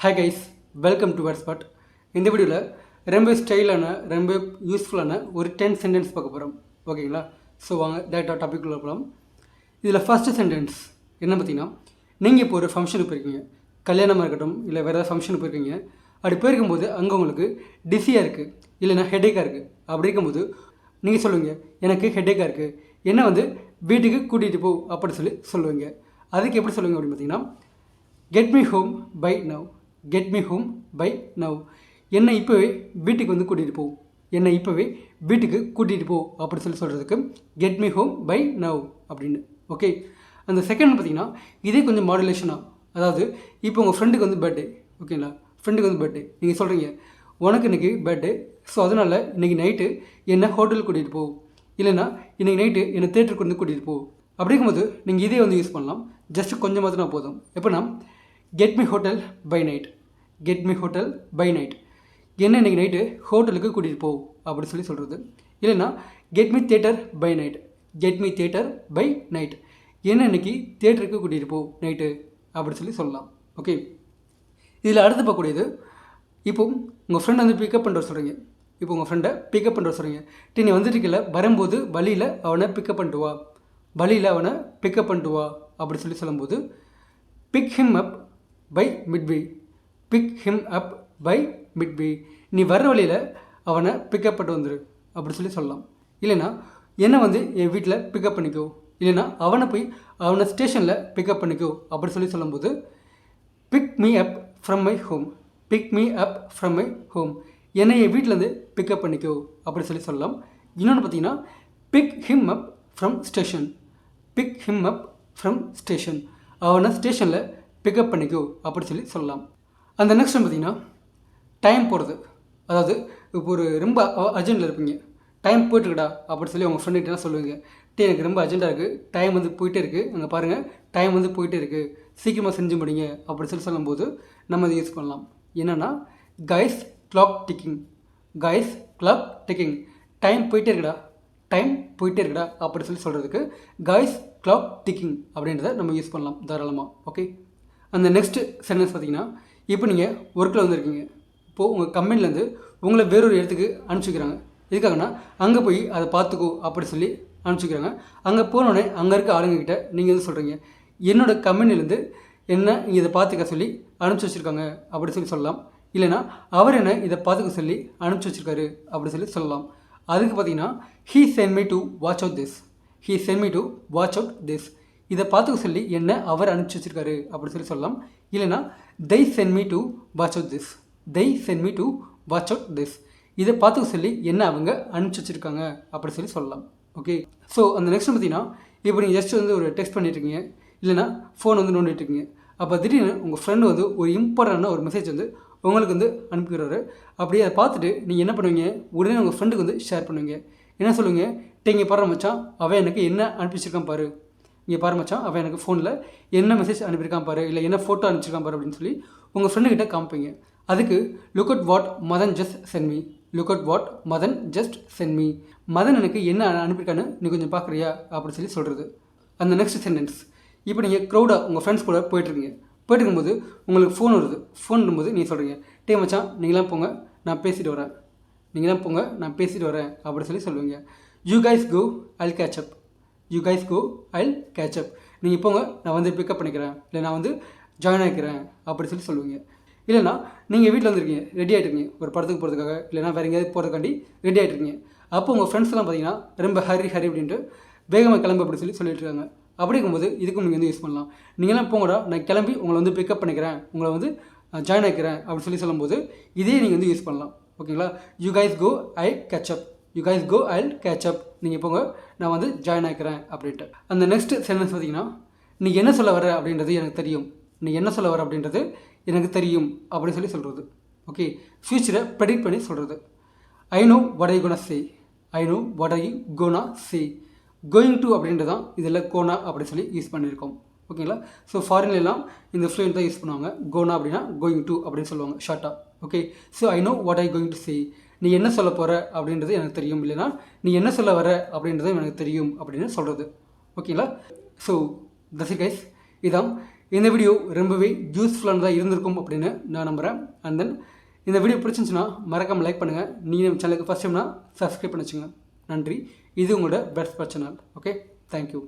Hi guys, welcome to word spot. இந்த வீடியோவில் ரொம்ப ஸ்டைலான ரொம்ப யூஸ்ஃபுல்லான ஒரு 10 சென்டென்ஸ் பார்க்க போகிறோம். ஓகேங்களா? ஸோ வாங்க டேரெக்டாக டாபிக்குள்ளே போகலாம். இதில் ஃபஸ்ட்டு சென்டென்ஸ் என்ன பார்த்தீங்கன்னா, நீங்கள் இப்போ ஒரு ஃபங்க்ஷனுக்கு போயிருக்கீங்க, கல்யாணமாக இருக்கட்டும் இல்லை வேறு ஏதாவது ஃபங்க்ஷனுக்கு போயிருக்கீங்க. அப்படி போயிருக்கும்போது அங்கே உங்களுக்கு டிஸியாக இருக்குது இல்லைனா ஹெடேக்காக இருக்குது. அப்படி இருக்கும்போது நீங்கள் சொல்லுவீங்க, எனக்கு ஹெடேக்காக இருக்குது, என்ன வீட்டுக்கு கூட்டிகிட்டு போ அப்படின்னு சொல்லுவீங்க. அதுக்கு எப்படி சொல்லுவீங்க அப்படின்னு பார்த்தீங்கன்னா, get me home by now. Get me home by now. என்னை இப்போவே வீட்டுக்கு கூட்டிகிட்டு போ, என்னை இப்போவே வீட்டுக்கு கூட்டிகிட்டு போ அப்படின்னு சொல்கிறதுக்கு get me home by now அப்படின்னு. ஓகே, அந்த செகண்ட் பார்த்தீங்கன்னா இதே கொஞ்சம் மாடுலேஷனாக, அதாவது இப்போ உங்கள் ஃப்ரெண்டுக்கு பர்த்டே. ஓகேங்களா? ஃப்ரெண்டுக்கு பர்த்டே, நீங்கள் சொல்கிறீங்க உனக்கு இன்றைக்கி பர்த்டே, ஸோ அதனால் இன்றைக்கி நைட்டு என்னை ஹோட்டலுக்கு கூட்டிகிட்டு போ, இல்லைனா இன்றைக்கி நைட்டு என்னை தேட்டருக்கு கூட்டிகிட்டு போ. அப்படிங்கும்போது நீங்கள் இதே யூஸ் பண்ணலாம். ஜஸ்ட் கொஞ்சம் மாற்றினா போதும். எப்போனா get me hotel by night. Get me hotel by night. என்ன இன்றைக்கி நைட்டு ஹோட்டலுக்கு கூட்டிகிட்டு போ அப்படின்னு சொல்கிறது. இல்லைன்னா get me theatre by night. Get me theatre by night. என்ன இன்றைக்கி தியேட்டருக்கு கூட்டிகிட்டு போ நைட்டு அப்படின்னு சொல்லலாம். ஓகே, இதில் அடுத்து பார்க்கக்கூடியது, இப்போ உங்கள் ஃப்ரெண்டை பிக்கப் பண்ணுற சொல்கிறீங்க. இப்போ உங்கள் ஃப்ரெண்டை பிக்கப் பண்ணுற சொல்கிறீங்க. நீ வந்துட்டுருக்கல, வரும்போது வழியில் அவனை பிக்கப் பண்ணிட்டு வா, வழியில் அவனை பிக்கப் பண்ணிட்டு வா அப்படி சொல்லும்போது pick him up by midway. Pick him up by midway. நீ வர்ற வழியில் அவனை பிக்கப் பண்ணிட்டு வந்துரு அப்படி சொல்லலாம். இல்லைனா என்னை என் வீட்டில் பிக்கப் பண்ணிக்கோ, இல்லைனா அவனை போய் அவனை ஸ்டேஷனில் பிக்கப் பண்ணிக்கோ அப்படி சொல்லும்போது pick me up from my home. Pick me up from my home. என்னை என் வீட்டிலேருந்து பிக்கப் பண்ணிக்கோ அப்படி சொல்லலாம். இன்னொன்று பார்த்தீங்கன்னா pick him up from station. Pick him up from station. அவனை ஸ்டேஷனில் பிக்கப் பண்ணிக்கோ அப்படி சொல்லலாம். அந்த நெக்ஸ்ட் பார்த்தீங்கன்னா டைம் போகிறது. அதாவது இப்போ ஒரு ரொம்ப அர்ஜென்ட்டில் இருப்பீங்க, டைம் போயிட்டுருக்குடா அப்படி உங்கள் ஃப்ரெண்டுகிட்ட சொல்லுவீங்க, எனக்கு ரொம்ப அர்ஜென்ட்டாக இருக்குது, டைம் போயிட்டே இருக்குது, அங்கே பாருங்கள் டைம் போயிட்டே இருக்குது, சீக்கிரமாக செஞ்சு முடிங்க அப்படி சொல்லும்போது நம்ம அதை யூஸ் பண்ணலாம். என்னென்னா guys clock ticking. Guys clock ticking. Time போயிட்டே இருக்குடா, டைம் போயிட்டே இருக்குடா அப்படி சொல்கிறதுக்கு கைஸ் கிளாக் டிக்கிங் அப்படின்றத நம்ம யூஸ் பண்ணலாம் தாராளமாக. ஓகே, அந்த நெக்ஸ்ட்டு சென்டென்ஸ் பார்த்தீங்கன்னா, இப்போ நீங்கள் ஒர்க்கில் இருக்கீங்க, இப்போது உங்கள் கம்பெனிலேருந்து உங்களை வேறொரு இடத்துக்கு அனுப்பிச்சிக்கிறாங்க. எதுக்காகனா அங்கே போய் அதை பார்த்துக்கோ அப்படி அனுப்பிச்சிக்கிறாங்க. அங்கே போனோடனே அங்கே இருக்க ஆளுங்கக்கிட்ட நீங்கள் சொல்கிறீங்க, என்னோடய கம்பெனிலேருந்து என்ன இதை பார்த்துக்க சொல்லி அனுப்பிச்சி வச்சுருக்காங்க அப்படி சொல்லலாம். இல்லைனா அவர் என்ன இதை பார்த்துக்க சொல்லி அனுப்பிச்சி வச்சுருக்காரு அப்படி சொல்லலாம். அதுக்கு பார்த்தீங்கன்னா he send me to watch out this. He send me to watch out this. இதை பார்த்துக்க சொல்லி என்ன அவர் அனுப்பிச்சி வச்சுருக்காரு அப்படி சொல்லலாம். இல்லைனா they send me to watch out this. they send me to watch out this. இதை பார்த்துக்க சொல்லி என்ன அவங்க அனுப்பிச்சி வச்சுருக்காங்க அப்படி சொல்லலாம். ஓகே, ஸோ அந்த நெக்ஸ்ட் பார்த்தீங்கன்னா, இப்போ நீங்கள் ஜஸ்ட் ஒரு டெக்ஸ்ட் பண்ணிட்டுருக்கீங்க, இல்லைனா ஃபோன் நோண்டிட்டுருக்கீங்க. அப்போ திடீர்னு உங்கள் ஃப்ரெண்டு ஒரு இம்பார்ட்டண்டான ஒரு மெசேஜ் உங்களுக்கு அனுப்பிடுறாரு. அப்படியே அதை பார்த்துட்டு நீங்கள் என்ன பண்ணுவீங்க, உடனே உங்கள் ஃப்ரெண்டுக்கு ஷேர் பண்ணுவீங்க. என்ன சொல்லுவீங்க, இங்கே பாரு மச்சான், அவன் எனக்கு என்ன அனுப்பி வச்சிருக்கான் பாரு, இங்கே பாரு மச்சான், அவன் எனக்கு ஃபோனில் என்ன மெசேஜ் அனுப்பியிருக்கான் பாரு, இல்லை என்ன ஃபோட்டோ அனுப்பிச்சிருக்கான் பாரு அப்படின்னு சொல்லி உங்கள் ஃப்ரெண்டுக்கிட்ட காமிப்பீங்க. அதுக்கு look at what Madan just sent me. Look at what Madan just sent me. Madan எனக்கு என்ன அனுப்பியிருக்கான்னு நீ கொஞ்சம் பார்க்குறியா அப்படி சொல்கிறது. அந்த நெக்ஸ்ட் சென்டென்ஸ், இப்போ நீங்கள் க்ரௌடாக உங்கள் ஃப்ரெண்ட்ஸ் கூட போயிட்டுருக்கீங்க. போயிட்டுருக்கும்போது உங்களுக்கு ஃபோன் வருது. ஃபோன் வரும்போது நீங்கள் சொல்கிறீங்க, டே மச்சான் நீங்களாம் போங்க, நான் பேசிட்டு வரேன், நீங்களாம் போங்க, நான் பேசிட்டு வரேன் அப்படி சொல்லுவீங்க. You guys go, I'll catch up. You guys go, I'll catch up. நீங்கள் போங்க, நான் பிக்கப் பண்ணிக்கிறேன், இல்லை நான் ஜாயின் ஆகிக்கிறேன் அப்படி சொல்லுவீங்க. இல்லைனா நீங்கள் வீட்டில் வந்துருக்கீங்க, ரெடி ஆகிட்டுருக்கீங்க ஒரு படத்துக்கு போகிறதுக்காக, இல்லைனா வேறு எங்கேயாவது போகிறதுக்காண்டி ரெடி ஆகிட்டுருக்கீங்க. அப்போ உங்கள் ஃப்ரெண்ட்ஸ்லாம் பார்த்தீங்கன்னா ரொம்ப ஹரி அப்படின்ட்டு வேகமாக கிளம்பு அப்படி சொல்லிட்டு இருக்காங்க. அப்படி இருக்கும்போது இதுக்கும் நீங்கள் யூஸ் பண்ணலாம். நீங்களாம் போங்கடா, நான் கிளம்பி உங்களை பிக்கப் பண்ணிக்கிறேன், உங்களை ஜாயின் ஆகிக்கிறேன் அப்படி சொல்லும்போது இதே நீங்கள் யூஸ் பண்ணலாம். ஓகேங்களா? You guys go, I catch up. You guys go, I'll catch up. நீங்கள் போங்க, நான் ஜாயின் ஆகிக்கிறேன் அப்படின்ட்டு. அந்த நெக்ஸ்ட் சென்டென்ஸ் பார்த்தீங்கன்னா, நீ என்ன சொல்ல வர அப்படின்றது எனக்கு தெரியும். நீ என்ன சொல்ல வர அப்படின்றது எனக்கு தெரியும் அப்படின்னு சொல்கிறது. ஓகே, ஃப்யூச்சரை ப்ரெடிக்ட் பண்ணி சொல்கிறது. I know what I gonna say. I know what I gonna say. Going to அப்படின்றது தான் இதில் கோனா அப்படி யூஸ் பண்ணியிருக்கோம். ஓகேங்களா? ஸோ ஃபாரின்லாம் இந்த ஃப்ளூயன்ட் தான் யூஸ் பண்ணுவாங்க. கோனா அப்படின்னா கோயிங் டு அப்படின்னு சொல்லுவாங்க ஷார்ட்டாக. Okay, so I know what I going to say. நீ என்ன சொல்ல போகிற அப்படின்றது எனக்கு தெரியும், இல்லைனா நீ என்ன சொல்ல வர அப்படின்றது எனக்கு தெரியும் அப்படின்னு சொல்கிறது. ஓகேங்களா? So that's it guys. இதான் இந்த வீடியோ ரொம்பவே யூஸ்ஃபுல்லானதாக இருந்திருக்கும் அப்படின்னு நான் நம்புகிறேன். அண்ட் தென் இந்த வீடியோ பிடிச்சிருந்துச்சுன்னா மறக்காமல் லைக் பண்ணுங்கள். நீங்கள் நம்ம சேனலுக்கு ஃபஸ்ட் டைம்னா சப்ஸ்கிரைப் பண்ணி வச்சுங்க. நன்றி. இது உங்களோட பெஸ்ட் சேனல். Okay, thank you.